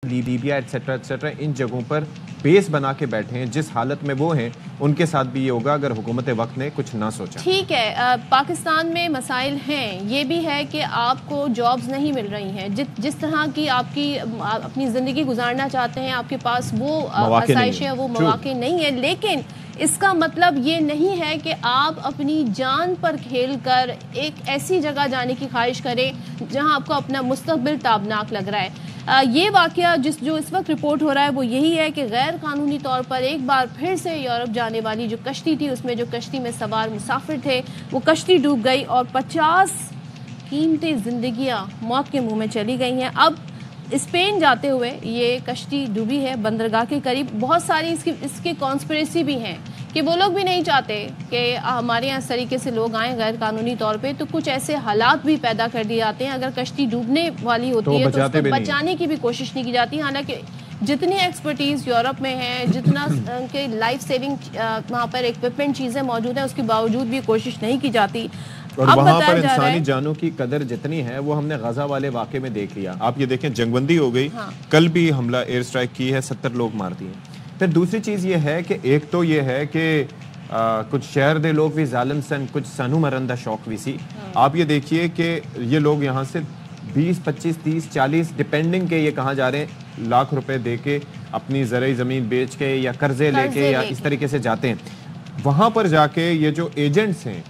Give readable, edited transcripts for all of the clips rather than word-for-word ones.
Libya etcetera ان جگہوں پر بیس بنا کے بیٹھے ہیں. جس حالت میں وہ ہیں ان کے ساتھ بھی یہ ہوگا اگر حکومت وقت نے کچھ نہ سوچا. ٹھیک ہے، پاکستان میں مسائل ہیں، یہ بھی ہے کہ آپ کو جابز نہیں مل رہی ہیں جس طرح کی آپ کی اپنی زندگی گزارنا چاہتے ہیں، آپ کے پاس وہ آسائشیں وہ مواقع نہیں ہیں. لیکن اس کا مطلب یہ نہیں ہے کہ آپ اپنی جان پر کھیل کر ایک ایسی جگہ جانے کی خواہش کریں جہاں آپ کو اپنا مستقبل تابناک لگ رہا ہے. یہ واقعہ جو اس وقت رپورٹ ہو رہا ہے وہ یہی ہے کہ غیر قانونی طور پر ایک بار پھر سے یورپ جانے والی جو کشتی تھی، اس میں جو کشتی میں سوار مسافر تھے وہ کشتی ڈوب گئی اور 50 قیمتی زندگیاں موت کے منہ میں چلی گئی ہیں. اب اسپین جاتے ہوئے یہ کشتی ڈوبی ہے بندرگاہ کے قریب. بہت ساری اس کی کانسپریسی بھی ہیں کہ وہ لوگ بھی نہیں چاہتے کہ ہمارے یہاں اس طریقے سے لوگ آئیں غیر قانونی طور پہ، تو کچھ ایسے حالات بھی پیدا کر دیے جاتے ہیں. اگر کشتی ڈوبنے والی ہوتی ہے تو اس کو بچانے کی بھی کوشش نہیں کی جاتی. حالانکہ جتنی ایکسپرٹیز یورپ میں ہے، جتنا کہ لائف سیونگ وہاں پر ایکوپمنٹ چیزیں موجود ہیں، اس کے باوجود بھی کوشش نہیں کی جاتی. اور وہاں پر انسانی جانوں کی قدر جتنی ہے وہ ہم نے غزہ والے واقعے میں دیکھ لیا. آپ یہ دیکھیں جنگ بندی ہو گئی، کل بھی حملہ ایئر اسٹرائک کی ہے، 70 لوگ مار دیے. پھر دوسری چیز یہ ہے کہ ایک تو یہ ہے کہ کچھ شہر دے لوگ بھی ظالم سن، کچھ سنو مرندہ شوق بھی سی. آپ یہ دیکھیے کہ یہ لوگ یہاں سے 20 25 30 40 ڈپینڈنگ کے یہ کہاں جا رہے ہیں، لاکھ روپے دے کے اپنی زرعی زمین بیچ کے یا قرضے لے کے یا اس طریقے سے جاتے ہیں. وہاں پر جا کے یہ جو ایجنٹس ہیں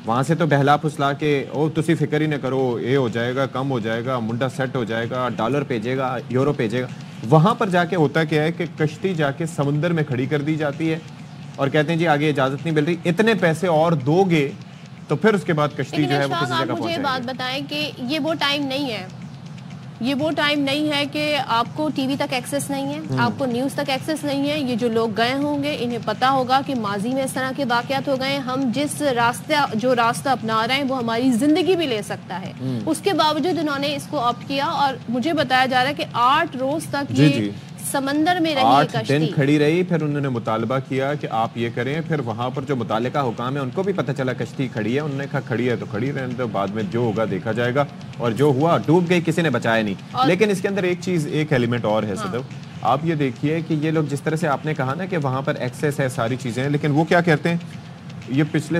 وہاں سے تو بہلا پھسلا کے او تسی فکر ہی نہ کرو، یہ ہو جائے گا، کم ہو جائے گا، منڈا سیٹ ہو جائے گا، ڈالر بھیجے گا، یورو بھیجے گا. وہاں پر جا کے ہوتا کیا ہے کہ کشتی جا کے سمندر میں کھڑی کر دی جاتی ہے اور کہتے ہیں جی آگے اجازت نہیں مل رہی، اتنے پیسے اور دو گے تو پھر اس کے بعد کشتی جو ہے وہ کسی جگہ پہنچ جائے گی. مجھے بات بتائیں کہ یہ وہ ٹائم نہیں ہے، یہ وہ ٹائم نہیں ہے کہ آپ کو ٹی وی تک ایکسیس نہیں ہے، آپ کو نیوز تک ایکسیس نہیں ہے. یہ جو لوگ گئے ہوں گے انہیں پتا ہوگا کہ ماضی میں اس طرح کے واقعات ہو گئے. ہم جس راستہ اپنا رہے ہیں وہ ہماری زندگی بھی لے سکتا ہے. اس کے باوجود انہوں نے اس کو آپٹ کیا اور مجھے بتایا جا رہا ہے کہ 8 روز تک یہ سمندر میں رہی 8 دن کھڑی رہی. پھر انہوں نے مطالبہ کیا کہ آپ یہ کریں. پھر وہاں پر جو متعلقہ حکام ہے ان کو بھی پتہ چلا کشتی کھڑی ہے، انہوں نے کہا کھڑی ہے تو کھڑی رہنے دو، بعد میں جو ہوگا دیکھا جائے گا. اور جو ہوا ڈوب گئی، کسی نے بچایا نہیں. لیکن اس کے اندر ایک ایلیمنٹ اور ہے صدف. آپ یہ دیکھیے کہ یہ لوگ جس طرح سے آپ نے کہا نا کہ وہاں پر ایکسیس ہے، ساری چیزیں ہیں، لیکن وہ کیا کہتے ہیں، یہ پچھلے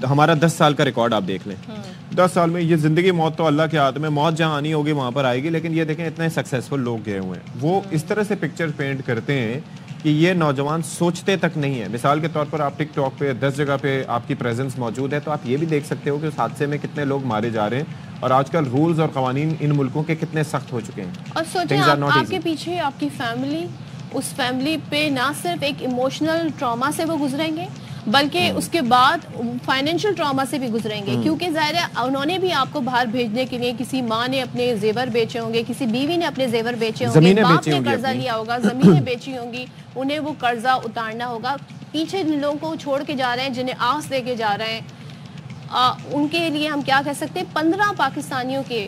ہمارا 10 سال کا ریکارڈ آپ دیکھ لیں. 10 سال میں یہ زندگی موت تو اللہ کے ہاتھ میں، موت جہاں آنی ہوگی وہاں پر آئے گی. لیکن یہ دیکھیں اتنے سکسیسفل لوگ گئے ہوئے ہیں، وہ اس طرح سے پکچر پینٹ کرتے ہیں کہ یہ نوجوان سوچتے تک نہیں ہے. مثال کے طور پر آپ ٹک ٹاک پہ 10 جگہ پہ آپ کی پریزنس موجود ہے تو آپ یہ بھی دیکھ سکتے ہو کہ اس حادثے میں کتنے لوگ مارے جا رہے ہیں اور آج کل رولز اور قوانین ان ملکوں کے کتنے سخت ہو چکے ہیں. اور سوچیں آپ کے پیچھے آپ کی فیملی، اس فیملی پہ نہ صرف ایک ایموشنل ٹراما سے وہ گزریں گے بلکہ اس کے بعد فائنینشیل ٹراما سے بھی گزریں گے. کیونکہ ظاہر ہے انہوں نے بھی آپ کو باہر بھیجنے کے لیے کسی ماں نے اپنے زیور بیچے ہوں گے، کسی بیوی نے اپنے زیور بیچے ہوں گے، باپ نے قرضہ لیا ہوگا، زمینیں بیچی ہوں گی، انہیں وہ قرضہ اتارنا ہوگا. پیچھے جن لوگوں کو چھوڑ کے جا رہے ہیں، جنہیں آس لے کے جا رہے ہیں، ان کے لیے ہم کیا کہہ سکتے ہیں، 15 پاکستانیوں کے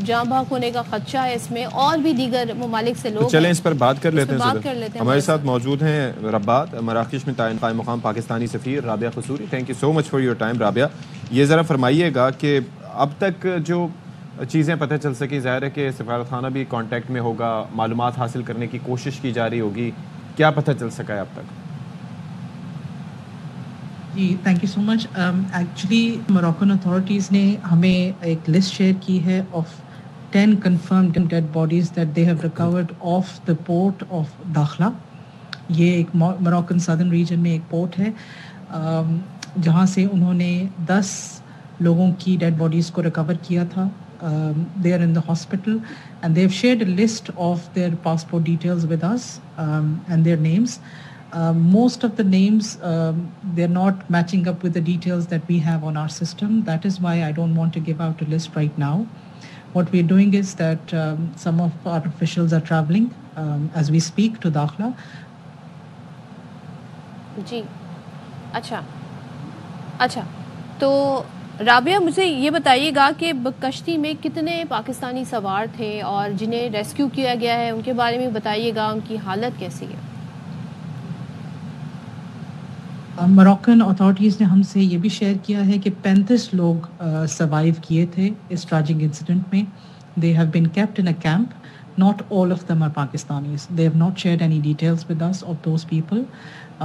جاں بحق ہونے کا خدشہ ہے اس میں، اور بھی دیگر ممالک سے لوگ. چلیں اس پر بات کر لیتے ہیں. ہمارے ساتھ موجود ہیں رباط، مراکش میں قائم مقام پاکستانی سفیر Rabia Kasuri. Thank you so much for your time. Rabia, یہ ذرا فرمائیے گا کہ اب تک جو چیزیں پتہ چل سکی، ظاہر ہے کہ سفارت خانہ بھی کانٹیکٹ میں ہوگا، معلومات حاصل کرنے کی کوشش کی جا رہی ہوگی، کیا پتہ چل سکا ہے اب تک؟ جی thank you so much. Actually Moroccan authorities نے ہمیں ایک لسٹ شیئر کی ہے of 10 confirmed dead bodies that they have recovered off the port of Dakhla. یہ ایک موراکن سدرن ریجن میں ایک پورٹ ہے جہاں سے انہوں نے 10 لوگوں کی ڈیڈ باڈیز کو ریکور کیا تھا. They are in the hospital and they have shared a list of their passport details with us and their names. Most of the names, they're not matching up with the details that we have on our system. That is why I don't want to give out a list right now. What we're doing is that some of our officials are traveling as we speak to Dakhla. جی اچھا تو رابعہ مجھے یہ بتائیے گا کہ کشتی میں کتنے پاکستانی سوار تھے اور جنہیں ریسکیو کیا گیا ہے ان کے بارے میں بتائیے گا، ان کی حالت کیسی ہے؟ موراکن اتھارٹیز نے ہم سے یہ بھی شیئر کیا ہے کہ 35 لوگ سروائیو کیے تھے اس ٹریجک انسیڈنٹ میں. They have been kept in a camp not all of them are Pakistanis. They have not shared any details with us of those people.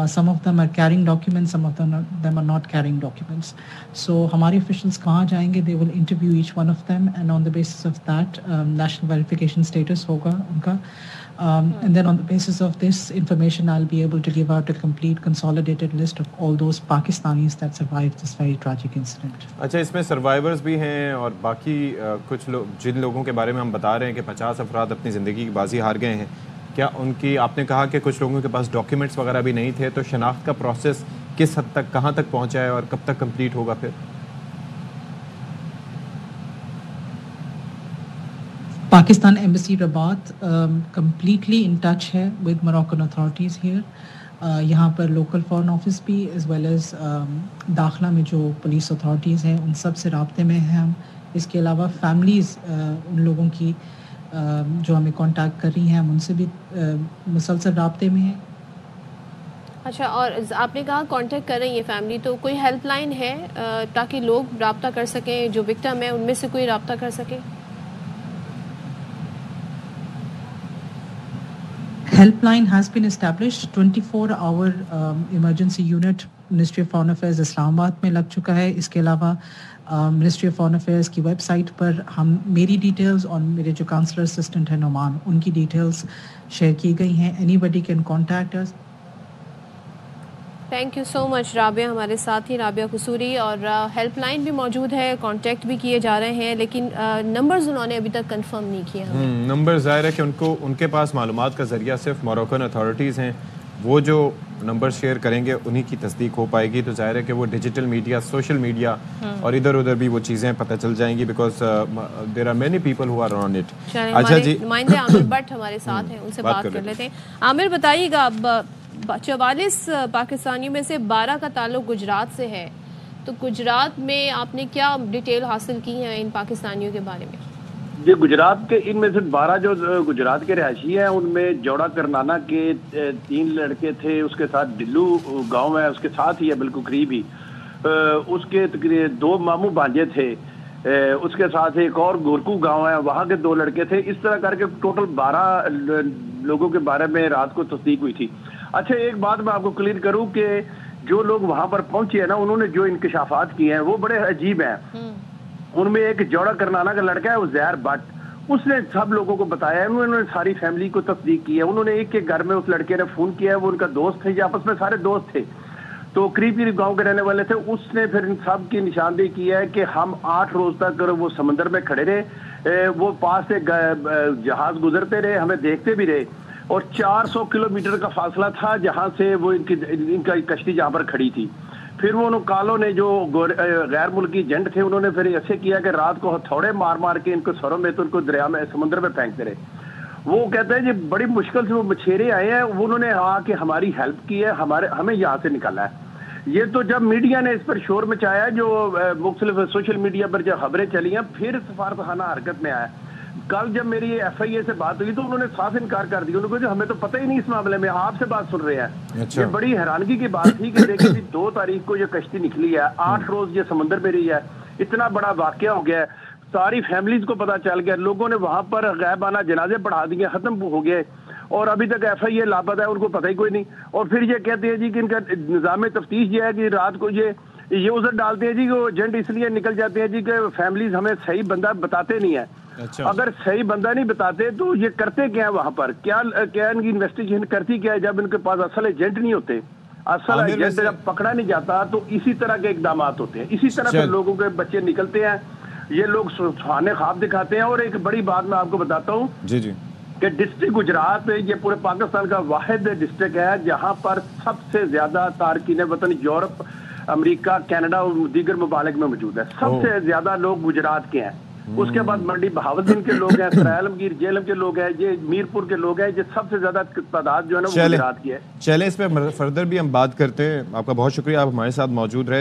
Some of them are carrying documents, some of them are not carrying documents. So ہمارے officials کہاں جائیں گے, they will interview each one of them, and on the basis of that national verification status ہوگا ان کا. And then on the basis of this information, I'll be able to give out a complete consolidated list of all those Pakistanis that survived this very tragic incident. اچھا, اس میں survivors بھی ہیں اور باقی کچھ لوگ جن لوگوں کے بارے میں ہم بتا رہے ہیں کہ 50 افراد اپنی زندگی کی بازی ہار گئے ہیں, کیا ان کی, آپ نے کہا کہ کچھ لوگوں کے پاس ڈاکیومنٹس وغیرہ بھی نہیں تھے, تو شناخت کا پروسیس کس حد تک, کہاں تک پہنچا ہے اور کب تک کمپلیٹ ہوگا پھر؟ Pakistan Embassy Rabat completely in touch ہے with Moroccan authorities here. یہاں پر لوکل فارن آفس بھی as well as داخلہ میں جو پولیس اتھارٹیز ہیں ان سب سے رابطے میں ہیں ہم. اس کے علاوہ فیملیز ان لوگوں کی جو ہمیں کانٹیکٹ کر رہی ہیں, ہم ان سے بھی مسلسل رابطے میں ہیں. اچھا, اور آپ نے کہا کانٹیکٹ کر رہی ہیں فیملی, تو کوئی ہیلپ لائن ہے تاکہ لوگ رابطہ کر سکیں, جو وکٹم ہیں ان میں سے کوئی رابطہ کر سکے؟ Help line has been established. 24-hour emergency unit Ministry of Foreign Affairs اسلام آباد میں لگ چکا ہے. اس کے علاوہ Ministry of Foreign Affairs کی ویب سائٹ پر ہم میری ڈیٹیلز اور میرے جو کاؤنسلر اسسٹنٹ ہیں نعمان, ان کی ڈیٹیلز شیئر کی گئی ہیں. Anybody can contact us. Thank you so much Rabia, ہمارے ساتھ ہی رابعہ قصوری, اور ہیلپ لائن بھی موجود ہے, کانٹیکٹ بھی کیے جا رہے ہیں, لیکن نمبرز انہوں نے ابھی تک کنفرم نہیں کیے ہیں. نمبر ظاہر ہے کہ ان کے پاس معلومات کا ذریعہ صرف موروکن اتھارٹیز ہیں, وہ جو نمبر شیئر کریں گے انہی کی تصدیق ہو پائے گی. تو ظاہر ہے کہ وہ ڈیجیٹل میڈیا, سوشل میڈیا اور ادھر ادھر بھی وہ چیزیں پتہ چل جائیں گی, because there are many people who are on it. اچھا جی, نمائندے عامر بٹ ہمارے ساتھ ہیں, ان سے بات کر لیتے ہیں. عامر بتائیے گا, اب 44 پاکستانیوں میں سے 12 کا تعلق گجرات سے ہے, تو گجرات میں آپ نے کیا ڈیٹیل حاصل کی ہیں ان پاکستانیوں کے بارے میں؟ جی, گجرات کے ان میں سے 12 جو گجرات کے رہائشی ہیں, ان میں جوڑا کرنانا کے 3 لڑکے تھے, اس کے ساتھ ڈلو گاؤں ہے اس کے ساتھ ہی ہے بالکل قریب ہی, اس کے 2 ماموں بھانجے تھے, اس کے ساتھ ایک اور گورکو گاؤں ہے وہاں کے 2 لڑکے تھے. اس طرح کر کے ٹوٹل 12 لوگوں کے بارے میں رات کو تصدیق ہوئی تھی. اچھا, ایک بات میں آپ کو کلیئر کروں کہ جو لوگ وہاں پر پہنچے ہیں نا, انہوں نے جو انکشافات کیے ہیں وہ بڑے عجیب ہیں. ان میں ایک جوڑا کرنانا کا لڑکا ہے عزیر بٹ, اس نے سب لوگوں کو بتایا, انہوں نے ساری فیملی کو تصدیق کی ہے. انہوں نے ایک گھر میں اس لڑکے نے فون کیا ہے, وہ ان کا دوست تھے, یہ آپس میں سارے دوست تھے, تو قریب گاؤں کے رہنے والے تھے. اس نے پھر ان سب کی نشاندہی کی ہے کہ ہم 8 روز تک وہ سمندر میں کھڑے رہے, وہ پاس سے جہاز گزرتے رہے, ہمیں دیکھتے بھی رہے, اور 400 کلومیٹر کا فاصلہ تھا جہاں سے وہ ان کا کشتی جہاں پر کھڑی تھی. پھر وہ کالوں نے جو غیر ملکی ایجنٹ تھے, انہوں نے پھر ایسے کیا کہ رات کو ہتھوڑے مار مار کے ان کو سروں میں تو ان کو دریا میں سمندر میں پھینکتے رہے. وہ کہتے ہیں جی بڑی مشکل سے وہ مچھیرے آئے ہیں, انہوں نے آ کے ہماری ہیلپ کی ہے, ہمیں یہاں سے نکالا ہے. یہ تو جب میڈیا نے اس پر شور مچایا, جو مختلف سوشل میڈیا پر جب خبریں چلی ہیں, پھر سفارت خانہ حرکت میں آیا. کل جب میری FIA سے بات ہوئی تو انہوں نے صاف انکار کر دیا, انہوں نے کہا ہمیں تو پتہ ہی نہیں اس معاملے میں, آپ سے بات سن رہے ہیں. یہ بڑی حیرانگی کی بات تھی کہ دیکھیں 2 تاریخ کو یہ کشتی نکلی ہے, 8 روز یہ سمندر میں رہی ہے, اتنا بڑا واقعہ ہو گیا ہے, ساری فیملیز کو پتہ چل گیا, لوگوں نے وہاں پر غائبانہ جنازے پڑھا دیے, ختم ہو گئے, اور ابھی تک FIA لاپتہ ہے, ان کو پتہ ہی کوئی نہیں. اور پھر یہ کہتے ہیں جی کہ ان کا نظام تفتیش یہ ہے کہ رات کو یہ عذر ڈالتے ہیں جی کہ وہ ایجنٹ اس لیے نکل جاتے ہیں جی کہ فیملیز ہمیں صحیح بندہ بتاتے نہیں ہیں. اگر صحیح بندہ نہیں بتاتے تو یہ کرتے کیا ہے وہاں پر, کیا ان کی انویسٹیگیشن کرتی کیا ہے جب ان کے پاس اصل ایجنٹ نہیں ہوتے, اصل ایجنٹ جب پکڑا نہیں جاتا تو اسی طرح کے اقدامات ہوتے ہیں, اسی طرح سے لوگوں کے بچے نکلتے ہیں, یہ لوگ سہانے خواب دکھاتے ہیں. اور ایک بڑی بات میں آپ کو بتاتا ہوں کہ ڈسٹرکٹ گجرات یہ پورے پاکستان کا واحد ڈسٹرکٹ ہے جہاں پر سب سے زیادہ تارکین وطن یورپ, امریکہ, کینیڈا اور دیگر ممالک میں موجود ہے. سب سے زیادہ لوگ گجرات کے ہیں. اس کے بعد منڈی بہاولدین کے لوگ ہیں, سرائے عالمگیر جیلم کے لوگ ہیں, یہ میرپور کے لوگ ہیں, یہ سب سے زیادہ تعداد جو ہے نا وہ گجرات کی ہے. چلیں اس پہ فردر بھی ہم بات کرتے ہیں. آپ کا بہت شکریہ, آپ ہمارے ساتھ موجود رہے.